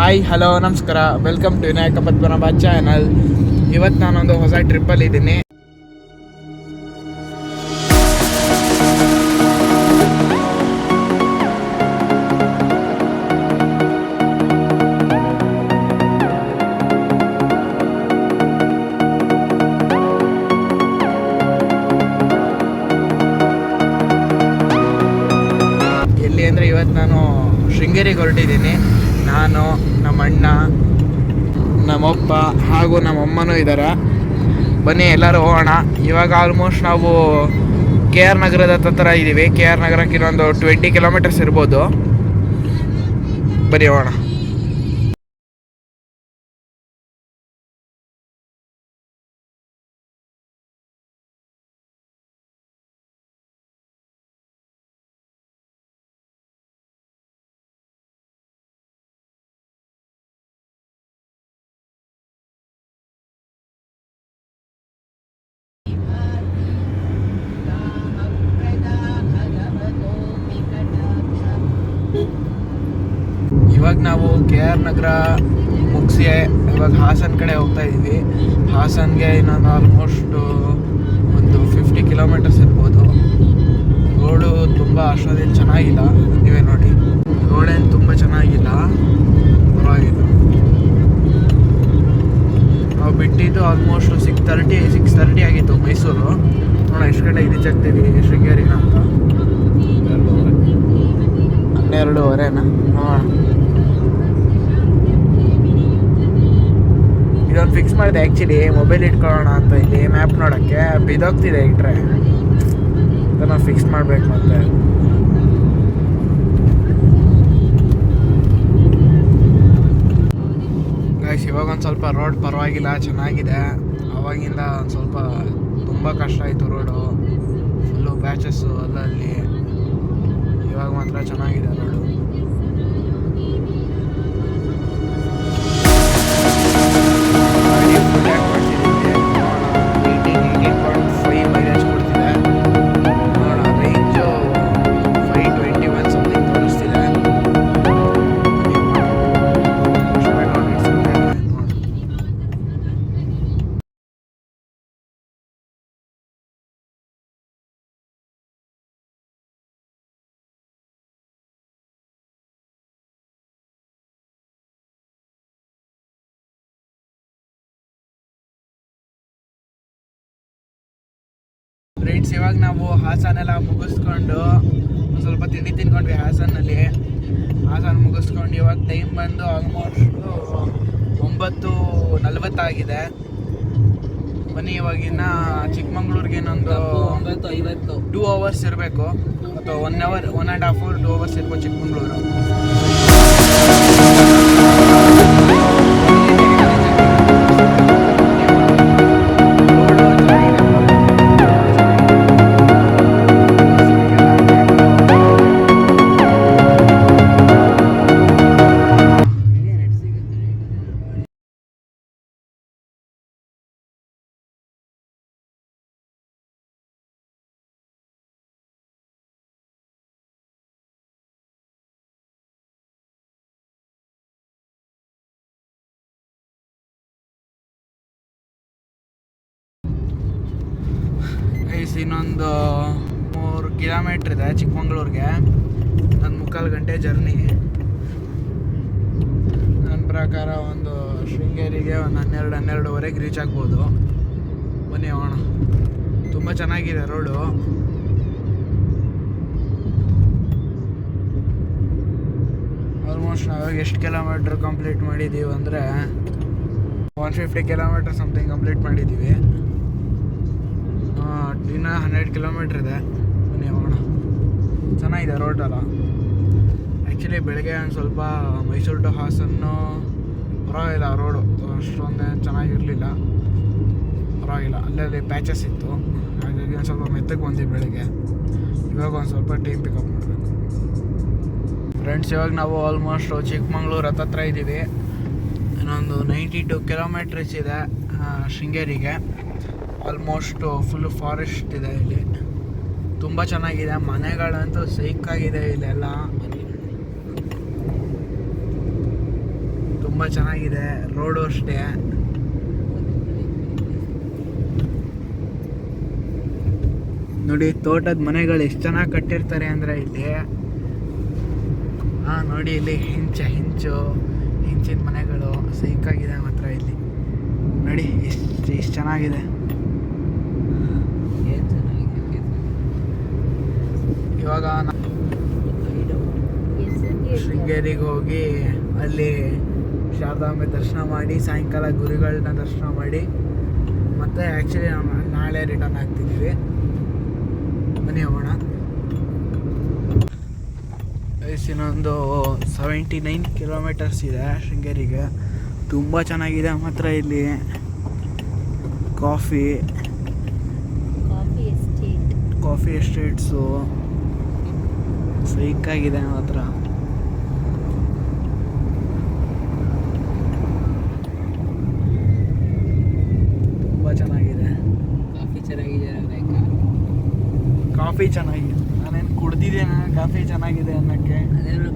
Hi hello ನಮಸ್ಕಾರ, welcome to Vinayaka Padmanabha channel. ಇವತ್ತು ನಾನೊಂದು ಹೊಸ ಟ್ರಿಪ್ಪಲ್ಲಿದ್ದೀನಿ. ಎಲ್ಲಿ ಅಂದರೆ ಇವತ್ತು ನಾನು ಶೃಂಗೇರಿಗೆ ಹೊರಟಿದ್ದೀನಿ. ನಾನು, ನಮ್ಮ ಅಣ್ಣ, ನಮ್ಮಪ್ಪ ಹಾಗೂ ನಮ್ಮಮ್ಮನೂ ಇದ್ದಾರೆ. ಬನ್ನಿ ಎಲ್ಲರೂ ಹೋಗೋಣ. ಇವಾಗ ಆಲ್ಮೋಸ್ಟ್ ನಾವು KR ನಗರದ ಹತ್ರ ಇದ್ದೀವಿ. KR ನಗರಕ್ಕೆ ಇನ್ನೊಂದು 20 ಕಿಲೋಮೀಟರ್ಸ್ ಇರ್ಬೋದು. ಬನ್ನಿ ಹೋಗೋಣ. ಇವಾಗ ನಾವು KR ನಗರ ಮುಗಿಸಿ ಇವಾಗ ಹಾಸನ ಕಡೆ ಹೋಗ್ತಾ ಇದ್ದೀವಿ. ಹಾಸನ್ಗೆ ಇನ್ನೊಂದು ಆಲ್ಮೋಸ್ಟ್ ಒಂದು 50 ಕಿಲೋಮೀಟರ್ಸ್ ಇರ್ಬೋದು. ರೋಡು ತುಂಬ ಅಷ್ಟೊಂದೇನು ಚೆನ್ನಾಗಿಲ್ಲ, ನೀವೇ ನೋಡಿ. ರೋಡೇನು ತುಂಬ ಚೆನ್ನಾಗಿಲ್ಲ, ಪರವಾಗಿಲ್ಲ. ನಾವು ಬಿಟ್ಟಿದ್ದು ಆಲ್ಮೋಸ್ಟ್ 6:30 ಆಗಿತ್ತು ಮೈಸೂರು. ನೋಡೋಣ ಎಷ್ಟು ಗಂಟೆಗೆ ರೀಚ್ ಆಗ್ತೀವಿ ಶೃಂಗೇರಿನ ಅಂತ. 12:30ನಾ? ನೋಡೋಣ. ಇದೊಂದು ಫಿಕ್ಸ್ ಮಾಡಿದೆ ಆ್ಯಕ್ಚುಲಿ, ಮೊಬೈಲ್ ಇಟ್ಕೊಳ್ಳೋಣ ಅಂತ. ಇಲ್ಲಿ ಮ್ಯಾಪ್ ನೋಡೋಕ್ಕೆ ಬಿದೋಗ್ತಿದೆ ಇಟ್ರೆ, ಅದನ್ನು ಫಿಕ್ಸ್ ಮಾಡಬೇಕು. ಮತ್ತೆ ಗೈಸ್ ಇವಾಗ ಒಂದು ಸ್ವಲ್ಪ ರೋಡ್ ಪರವಾಗಿಲ್ಲ, ಚೆನ್ನಾಗಿದೆ. ಅವಾಗಿಂದ ಒಂದು ಸ್ವಲ್ಪ ತುಂಬ ಕಷ್ಟ ಆಯಿತು ರೋಡು, ಫುಲ್ಲು ಪ್ಯಾಚಸ್ಸು ಅಲ್ಲಲ್ಲಿ. ಇವಾಗ ಮಾತ್ರ ಚೆನ್ನಾಗಿದೆ ರೋಡು. ಫ್ರೆಂಡ್ಸ್, ಇವಾಗ ನಾವು ಹಾಸನೆಲ್ಲ ಮುಗಿಸ್ಕೊಂಡು ಒಂದು ಸ್ವಲ್ಪ ತಿಂಡಿ ತಿನ್ಕೊಂಡ್ವಿ ಹಾಸನಲ್ಲಿ. ಹಾಸನ ಮುಗಿಸ್ಕೊಂಡು ಇವಾಗ ಟೈಮ್ ಬಂದು ಆಲ್ಮೋಸ್ಟ್ 9:40 ಆಗಿದೆ. ಬನ್ನಿ ಇವಾಗಿನ್ನ ಚಿಕ್ಕಮಂಗ್ಳೂರಿಗೆ ಇನ್ನೊಂದು 2 ಅವರ್ಸ್ ಇರಬೇಕು, ಅಥವಾ 1 ಅವರ್ 1.5 ಅವರ್ 2 ಅವರ್ಸ್ ಇರ್ಬೋದು ಚಿಕ್ಕಮಂಗ್ಳೂರು. ಇನ್ನೊಂದು 3 ಕಿಲೋಮೀಟ್ರ್ ಇದೆ ಚಿಕ್ಕಮಂಗ್ಳೂರಿಗೆ. ಒಂದು 3/4 ಗಂಟೆ ಜರ್ನಿ. ನನ್ನ ಪ್ರಕಾರ ಒಂದು ಶೃಂಗೇರಿಗೆ ಒಂದು 12-12:30 ರೀಚ್ ಆಗ್ಬೋದು. ಬನ್ನಿ ಹೋಗೋಣ. ತುಂಬ ಚೆನ್ನಾಗಿದೆ ರೋಡು. ಆಲ್ಮೋಸ್ಟ್ ನಾವು ಎಷ್ಟು ಕಿಲೋಮೀಟ್ರ್ ಕಂಪ್ಲೀಟ್ ಮಾಡಿದ್ದೀವಿ ಅಂದರೆ 150 ಕಿಲೋಮೀಟ್ರ್ ಸಮಥಿಂಗ್ ಕಂಪ್ಲೀಟ್ ಮಾಡಿದ್ದೀವಿ. ಇನ್ನೂ 12 ಕಿಲೋಮೀಟ್ರ್ ಇದೆ. ಬನ್ನಿ ಹೋಗೋಣ. ಚೆನ್ನಾಗಿದೆ ರೋಡೆಲ್ಲ. ಆ್ಯಕ್ಚುಲಿ ಬೆಳಗ್ಗೆ ಒಂದು ಸ್ವಲ್ಪ ಮೈಸೂರು ಟು ಹಾಸನ್ನು ಪರವಾಗಿಲ್ಲ, ರೋಡು ಅಷ್ಟೊಂದೇ ಚೆನ್ನಾಗಿರಲಿಲ್ಲ, ಪರವಾಗಿಲ್ಲ. ಅಲ್ಲಲ್ಲಿ ಪ್ಯಾಚಸ್ ಇತ್ತು, ಹಾಗಾಗಿ ಒಂದು ಸ್ವಲ್ಪ ಮೆತ್ತಗೆ ಬಂದ್ವಿ ಬೆಳಗ್ಗೆ. ಇವಾಗ ಒಂದು ಸ್ವಲ್ಪ ಟೈಮ್ ಪಿಕಪ್ ಮಾಡಬೇಕು. ಫ್ರೆಂಡ್ಸ್, ಇವಾಗ ನಾವು ಆಲ್ಮೋಸ್ಟ್ ಚಿಕ್ಕಮಂಗ್ಳೂರು ಹತ್ರ ಇದ್ದೀವಿ. ಇನ್ನೊಂದು 92 ಕಿಲೋಮೀಟ್ರ್ಸ್ ಇದೆ ಶೃಂಗೇರಿಗೆ. ಆಲ್ಮೋಸ್ಟ್ ಫುಲ್ಲು ಫಾರೆಸ್ಟ್ ಇದೆ ಇಲ್ಲಿ. ತುಂಬ ಚೆನ್ನಾಗಿದೆ, ಮನೆಗಳಂತೂ ಸೈಕಾಗಿದೆ ಇಲ್ಲೆಲ್ಲ. ತುಂಬ ಚೆನ್ನಾಗಿದೆ. ರೋಡು ಅಷ್ಟೇ. ನೋಡಿ ತೋಟದ ಮನೆಗಳು ಎಷ್ಟು ಚೆನ್ನಾಗಿ ಕಟ್ಟಿರ್ತಾರೆ ಅಂದರೆ ಇಲ್ಲಿ. ನೋಡಿ ಇಲ್ಲಿ ಹೆಂಚಿನ ಮನೆಗಳು ಸೈಕಾಗಿದೆ ಮಾತ್ರ ಇಲ್ಲಿ. ನೋಡಿ ಎಷ್ಟು ಚೆನ್ನಾಗಿದೆ. ಇವಾಗ ಶೃಂಗೇರಿಗೆ ಹೋಗಿ ಅಲ್ಲಿ ಶಾರದಾಂಬೆ ದರ್ಶನ ಮಾಡಿ ಸಾಯಂಕಾಲ ಗುರುಗಳನ್ನ ದರ್ಶನ ಮಾಡಿ ಮತ್ತೆ ಆ್ಯಕ್ಚುಲಿ ನಾವು ನಾಳೆ ರಿಟರ್ನ್ ಆಗ್ತಿದ್ದೀವಿ. ಬನ್ನಿ ಹೋಗೋಣ. ಇನ್ನೊಂದು 79 ಕಿಲೋಮೀಟರ್ಸ್ ಇದೆ ಶೃಂಗೇರಿಗೆ. ತುಂಬ ಚೆನ್ನಾಗಿದೆ ಮಾತ್ರ ಇಲ್ಲಿ. ಕಾಫಿ ಎಸ್ಟೇಟ್ಸು ಸೈಕಾಗಿದೆ ಮಾತ್ರ. ತುಂಬ ಚೆನ್ನಾಗಿದೆ. ಕಾಫಿ ಚೆನ್ನಾಗಿದೆ. ನಾನೇನು ಕುಡ್ದಿದ್ದೇನೆ ಕಾಫಿ ಚೆನ್ನಾಗಿದೆ ಅನ್ನೋಕ್ಕೆ.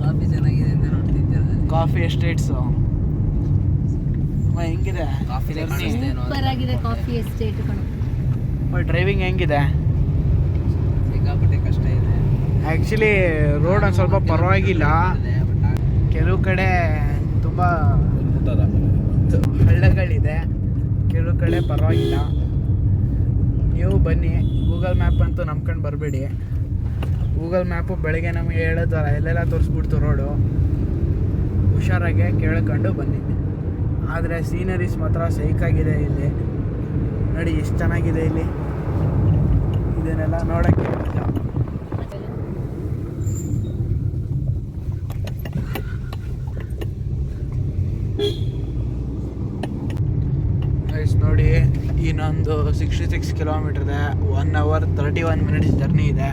ಕಾಫಿ ಚೆನ್ನಾಗಿದೆ ಅಂತ ನೋಡ್ತಿದ್ದೆ. ಕಾಫಿ ಎಸ್ಟೇಟ್ಸು ಹೆಂಗಿದೆ? ಸೂಪರ್ ಆಗಿದೆ ಕಾಫಿ ಎಸ್ಟೇಟ್. ಡ್ರೈವಿಂಗ್ ಹೆಂಗಿದೆ? ಸಿಕ್ಕಾಪಟ್ಟೆ ಕಷ್ಟ ಇದೆ. ಆ್ಯಕ್ಚುಲಿ ರೋಡ್ ಒಂದು ಸ್ವಲ್ಪ ಪರವಾಗಿಲ್ಲ. ಕೆಲವು ಕಡೆ ತುಂಬ ಹಳ್ಳಗಳಿದೆ, ಕೆಲವು ಕಡೆ ಪರವಾಗಿಲ್ಲ. ನೀವು ಬನ್ನಿ. ಗೂಗಲ್ ಮ್ಯಾಪ್ ಅಂತೂ ನಂಬ್ಕೊಂಡು ಬರಬೇಡಿ. ಗೂಗಲ್ ಮ್ಯಾಪು ಬೆಳಗ್ಗೆ ನಮಗೆ ಹೇಳೋದಲ್ಲ, ಎಲ್ಲೆಲ್ಲ ತೋರಿಸ್ಬಿಡ್ತು ರೋಡು. ಹುಷಾರಾಗೆ ಕೇಳ್ಕೊಂಡು ಬನ್ನಿ. ಆದರೆ ಸೀನರೀಸ್ ಮಾತ್ರ ಸೈಕಾಗಿದೆ ಇಲ್ಲಿ. ನೋಡಿ ಎಷ್ಟು ಚೆನ್ನಾಗಿದೆ ಇಲ್ಲಿ. ಇದನ್ನೆಲ್ಲ ನೋಡೋಕ್ಕೆ ನೋಡಿ. ಇನ್ನೊಂದು 66 ಕಿಲೋಮೀಟರ್ ಇದೆ. 1 hour 31 minutes ಜರ್ನಿ ಇದೆ.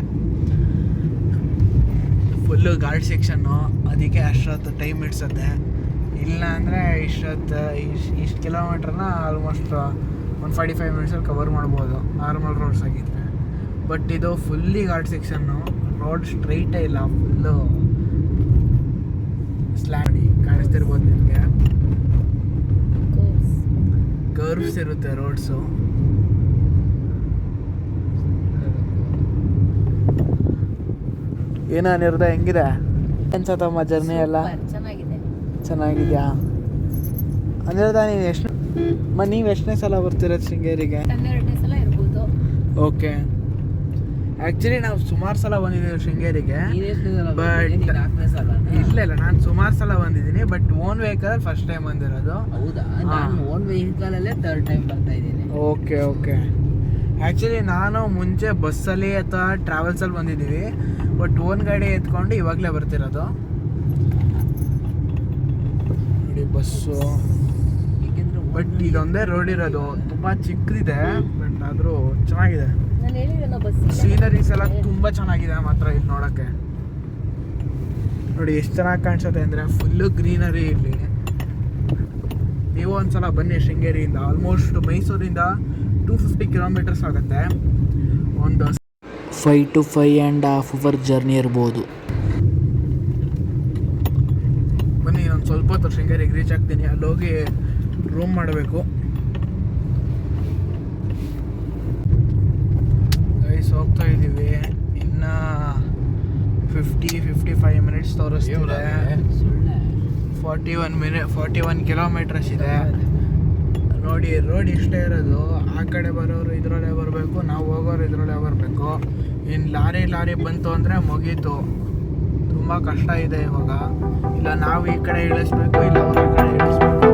ಫುಲ್ಲು ಘಾಟ್ ಸೆಕ್ಷನ್ನು, ಅದಕ್ಕೆ ಅಷ್ಟೊತ್ತು ಟೈಮ್ ಹಿಡ್ಸತ್ತೆ. ಇಲ್ಲ ಅಂದರೆ ಇಷ್ಟು ಕಿಲೋಮೀಟ್ರನ್ನ ಆಲ್ಮೋಸ್ಟ್ 145 ಮಿನಿಟ್ಸಲ್ಲಿ ಕವರ್ ಮಾಡ್ಬೋದು ನಾರ್ಮಲ್ ರೋಡ್ಸ್ ಆಗಿದ್ದರೆ. ಬಟ್ ಇದು ಫುಲ್ಲಿ ಘಾಟ್ ಸೆಕ್ಷನ್ನು. ರೋಡ್ ಸ್ಟ್ರೈಟೇ ಇಲ್ಲ, ಫುಲ್ಲು ಸ್ಲ್ಯಾಡಿ ಕಾಣಿಸ್ತಿರ್ಬೋದು ನಿಮಗೆ. ಕರ್ವ್ಸ್ ಇರುತ್ತೆ ರೋಡ್ಸು. ಏನೋ ಅನಿರ್ದ ಹೆಂಗಿದೆ ಅನ್ಸತ್ತಮ್ಮ ಜರ್ನಿ ಎಲ್ಲ? ಚೆನ್ನಾಗಿದೆಯಾ ಅನಿರ್ದ? ನೀವು ಎಷ್ಟನೇ ಸಲ ಬರ್ತಿರೋದು ಶೃಂಗೇರಿಗೆ? 12ನೇ ಸಲ ಇರ್ಬೋದು. ಓಕೆ. ಆ್ಯಕ್ಚುಲಿ ನಾವು ಸುಮಾರು ಸಲ ಬಂದಿದ್ದೀವಿ ಶೃಂಗೇರಿಗೆ. ಬಟ್ ಇಲ್ಲ ನಾನು ಸುಮಾರು ಸಲ ಬಂದಿದ್ದೀನಿ. But own vehicle first time ಬಂದಿರೋದು. ಹೌದಾ? ನಾನು ಓನ್ ವೆಹಿಕಲಲ್ಲೇ 3rd ಟೈಮ್ ಬರ್ತಾ ಇದ್ದೀನಿ. ಓಕೆ. ಆ್ಯಕ್ಚುಲಿ ನಾನು ಮುಂಚೆ ಬಸ್ಸಲ್ಲಿ ಅಥವಾ ಟ್ರಾವೆಲ್ಸಲ್ಲಿ ಬಂದಿದ್ದೀವಿ. ಬಟ್ ಓನ್ ಗಾಡಿ ಎತ್ಕೊಂಡು ಇವಾಗಲೇ ಬರ್ತಿರೋದು. ನೋಡಿ ಬಸ್ಸು. ಬಟ್ ಇದೊಂದೇ ರೋಡ್ ಇರೋದು, ತುಂಬ ಚಿಕ್ಕದಿದೆ. ಬಟ್ ಆದರೂ ಚೆನ್ನಾಗಿದೆ. ಸೀನರೀಸ್ ಎಲ್ಲ ತುಂಬ ಚೆನ್ನಾಗಿದೆ ಮಾತ್ರ ಇಲ್ಲಿ ನೋಡೋಕ್ಕೆ. ನೋಡಿ ಎಷ್ಟು ಚೆನ್ನಾಗಿ ಕಾಣಿಸುತ್ತೆ ಅಂದರೆ ಫುಲ್ಲು ಗ್ರೀನರಿ ಇಲ್ಲಿ. ನೀವು ಒಂದ್ಸಲ ಬನ್ನಿ ಶೃಂಗೇರಿಯಿಂದ. ಆಲ್ಮೋಸ್ಟ್ ಮೈಸೂರಿಂದ 250 ಕಿಲೋಮೀಟರ್ಸ್ ಆಗುತ್ತೆ. ಒಂದು 5 to 5.5 hour ಜರ್ನಿ ಇರ್ಬೋದು. ಬನ್ನಿ, ನಾನು ಸ್ವಲ್ಪ ಹೊತ್ತು ಶೃಂಗೇರಿಗೆ ರೀಚ್ ಆಗ್ತೀನಿ. ಅಲ್ಲಿ ಹೋಗಿ ರೂಮ್ ಮಾಡಬೇಕು. ಹೋಗ್ತಾ ಇದ್ದೀವಿ. ಇನ್ನು 50-55 ಮಿನಿಟ್ಸ್ ತೋರಿಸ್ತಿದೆ. 41 ಕಿಲೋಮೀಟರ್ಸ್ ಇದೆ. ನೋಡಿ ರೋಡ್ ಇಷ್ಟೇ ಇರೋದು. ಆ ಕಡೆ ಬರೋರು ಇದರಲ್ಲೇ ಬರಬೇಕು, ನಾವು ಹೋಗೋರು ಇದರಲ್ಲೇ ಬರಬೇಕು. ಇನ್ನು ಲಾರಿ ಬಂತು ಅಂದರೆ ಮುಗೀತು. ತುಂಬ ಕಷ್ಟ ಇದೆ ಇವಾಗ. ಇಲ್ಲ ನಾವು ಈ ಕಡೆ ಇಳಿಸ್ಬೇಕು, ಇಲ್ಲ ಅವ್ರ ಕಡೆ ಇಳಿಸ್ಬೇಕು.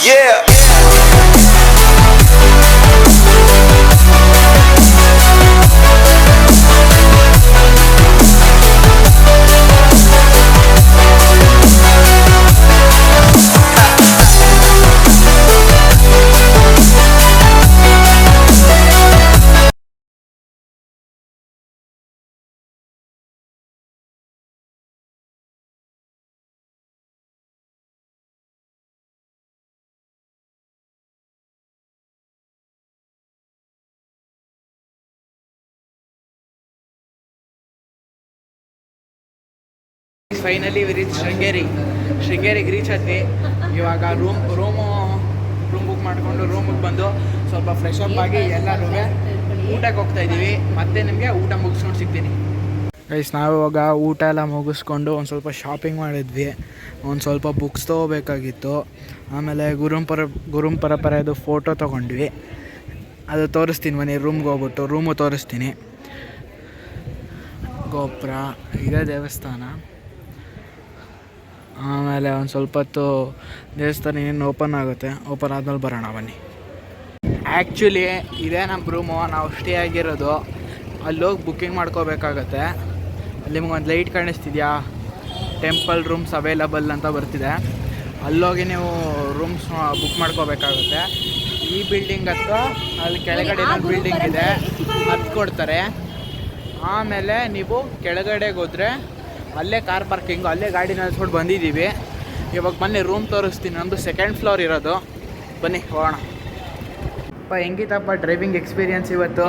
Yeah. Guys finally we reach ಶೃಂಗೇರಿಗೆ ರೀಚ್ ಆದ್ವಿ. ಇವಾಗ ರೂಮ್ ಬುಕ್ ಮಾಡಿಕೊಂಡು ರೂಮಿಗೆ ಬಂದು ಸ್ವಲ್ಪ ಫ್ರೆಶ್ ಅಪ್ ಆಗಿ ಎಲ್ಲರೂ ಊಟಕ್ಕೆ ಹೋಗ್ತಾ ಇದ್ದೀವಿ. ಮತ್ತೆ ನಿಮಗೆ ಊಟ ಮುಗಿಸ್ಕೊಂಡು ಸಿಗ್ತೀನಿ ಗೈಸ್. ನಾವು ಇವಾಗ ಊಟ ಎಲ್ಲ ಮುಗಿಸ್ಕೊಂಡು ಒಂದು ಸ್ವಲ್ಪ ಶಾಪಿಂಗ್ ಮಾಡಿದ್ವಿ. ಒಂದು ಸ್ವಲ್ಪ ಬುಕ್ಸ್ ತೊಗೋಬೇಕಾಗಿತ್ತು. ಆಮೇಲೆ ಗುರುಂ ಪರಪರೆದು ಫೋಟೋ ತೊಗೊಂಡ್ವಿ. ಅದು ತೋರಿಸ್ತೀನಿ ಬನ್ನಿ. ರೂಮ್ಗೆ ಹೋಗ್ಬಿಟ್ಟು ರೂಮು ತೋರಿಸ್ತೀನಿ. ಗೋಪುರ ಇದೇ ದೇವಸ್ಥಾನ. ಆಮೇಲೆ ಒಂದು ಸ್ವಲ್ಪ ಹೊತ್ತು ದೇವಸ್ಥಾನ ಏನು ಓಪನ್ ಆಗುತ್ತೆ. ಓಪನ್ ಆದ್ಮೇಲೆ ಬರೋಣ ಬನ್ನಿ. ಆ್ಯಕ್ಚುಲಿ ಇದೇ ನಮ್ಮ ರೂಮು. ನಾವು ಸ್ಟೇ ಆಗಿರೋದು ಅಲ್ಲೋಗಿ ಬುಕ್ಕಿಂಗ್ ಮಾಡ್ಕೋಬೇಕಾಗತ್ತೆ. ಅಲ್ಲಿ ನಿಮ್ಗೊಂದು ಲೈಟ್ ಕಾಣಿಸ್ತಿದೆಯಾ, ಟೆಂಪಲ್ ರೂಮ್ಸ್ ಅವೈಲಬಲ್ ಅಂತ ಬರ್ತಿದೆ. ಅಲ್ಲೋಗಿ ನೀವು ರೂಮ್ಸ್ ಬುಕ್ ಮಾಡ್ಕೋಬೇಕಾಗುತ್ತೆ. ಈ ಬಿಲ್ಡಿಂಗ್ ಹತ್ರ ಅಲ್ಲಿ ಕೆಳಗಡೆ ಇನ್ನೊಂದು ಬಿಲ್ಡಿಂಗ್ ಇದೆ, ಅದು ಕೊಡ್ತಾರೆ. ಆಮೇಲೆ ನೀವು ಕೆಳಗಡೆಗೆ ಹೋದರೆ ಅಲ್ಲೇ ಕಾರ್ ಪಾರ್ಕಿಂಗು, ಅಲ್ಲೇ ಗಾಡಿ ನಿಲ್ಸ್ಕೊಂಡು ಬಂದಿದ್ದೀವಿ. ಇವಾಗ ಬನ್ನಿ ರೂಮ್ ತೋರಿಸ್ತೀನಿ. ನಮ್ಮದು 2nd ಫ್ಲೋರ್ ಇರೋದು. ಬನ್ನಿ ಹೋಗೋಣ. ಹೆಂಗಿತ್ತಪ್ಪ ಡ್ರೈವಿಂಗ್ ಎಕ್ಸ್ಪೀರಿಯನ್ಸ್ ಇವತ್ತು?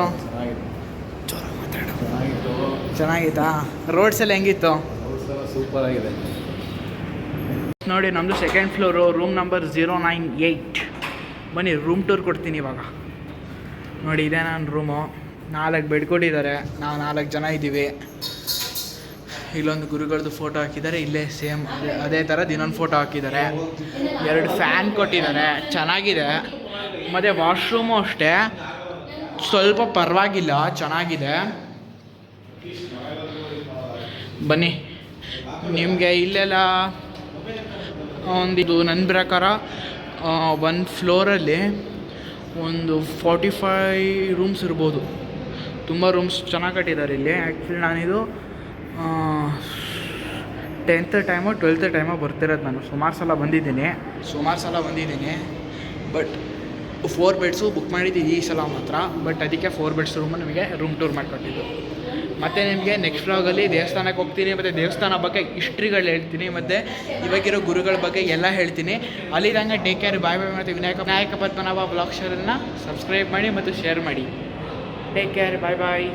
ಚೆನ್ನಾಗಿತ್ತಾ? ರೋಡ್ಸ್ ಎಲ್ಲ ಹೆಂಗಿತ್ತು? ಸೂಪರ್ ಆಗಿದೆ ನೋಡಿ. ನಮ್ಮದು 2nd ಫ್ಲೋರು, ರೂಮ್ ನಂಬರ್ 098. ಬನ್ನಿ ರೂಮ್ ಟೂರ್ ಕೊಡ್ತೀನಿ ಇವಾಗ. ನೋಡಿ ಇದೇ ನನ್ನ ರೂಮು. 4 ಬೆಡ್ ಕೊಟ್ಟಿದ್ದಾರೆ. ನಾವು 4 ಜನ ಇದ್ದೀವಿ. ಇಲ್ಲೊಂದು ಗುರುಗಳದ್ದು ಫೋಟೋ ಹಾಕಿದ್ದಾರೆ. ಇಲ್ಲೇ ಸೇಮ್ ಅದೇ ಥರದ್ದು ಇನ್ನೊಂದು ಫೋಟೋ ಹಾಕಿದ್ದಾರೆ. 2 ಫ್ಯಾನ್ ಕೊಟ್ಟಿದ್ದಾರೆ, ಚೆನ್ನಾಗಿದೆ. ಮತ್ತು ವಾಶ್ರೂಮು ಅಷ್ಟೇ ಸ್ವಲ್ಪ ಪರವಾಗಿಲ್ಲ, ಚೆನ್ನಾಗಿದೆ. ಬನ್ನಿ ನಿಮಗೆ ಇಲ್ಲೆಲ್ಲ ಇದು ನನ್ನ ಪ್ರಕಾರ 1 ಫ್ಲೋರಲ್ಲಿ ಒಂದು 45 ರೂಮ್ಸ್ ಇರ್ಬೋದು. ತುಂಬ ರೂಮ್ಸ್ ಚೆನ್ನಾಗಿ ಕಟ್ಟಿದ್ದಾರೆ ಇಲ್ಲಿ. ಆ್ಯಕ್ಚುಲಿ ನಾನಿದು 10th ಟೈಮು 12th ಟೈಮು ಬರ್ತಿರೋದು. ನಾನು ಸುಮಾರು ಸಲ ಬಂದಿದ್ದೀನಿ. ಬಟ್ 4 ಬೆಡ್ಸು ಬುಕ್ ಮಾಡಿದ್ದೀನಿ ಈ ಸಲ ಮಾತ್ರ. ಬಟ್ ಅದಕ್ಕೆ 4 ಬೆಡ್ಸ್ ರೂಮು ನಿಮಗೆ ರೂಮ್ ಟೂರ್ ಮಾಡಿಕೊಟ್ಟಿದ್ದು. ಮತ್ತು ನಿಮಗೆ ನೆಕ್ಸ್ಟ್ ವ್ಲಾಗಲ್ಲಿ ದೇವಸ್ಥಾನಕ್ಕೆ ಹೋಗ್ತೀನಿ, ಮತ್ತು ದೇವಸ್ಥಾನ ಬಗ್ಗೆ ಹಿಸ್ಟ್ರಿಗಳು ಹೇಳ್ತೀನಿ, ಮತ್ತು ಇವಾಗಿರೋ ಗುರುಗಳ ಬಗ್ಗೆ ಎಲ್ಲ ಹೇಳ್ತೀನಿ. ಅಲ್ಲಿದಂಗೆ ಟೇಕ್ ಕೇರ್, ಬಾಯ್ ಬಾಯ್. ಮತ್ತು ವಿನಾಯಕ ಪದ್ಮನಾಭ ಬ್ಲಾಗ್ ಚಾನಲ್ನ ಸಬ್ಸ್ಕ್ರೈಬ್ ಮಾಡಿ ಮತ್ತು ಶೇರ್ ಮಾಡಿ. ಟೇಕ್ ಕೇರ್, ಬಾಯ್ ಬಾಯ್.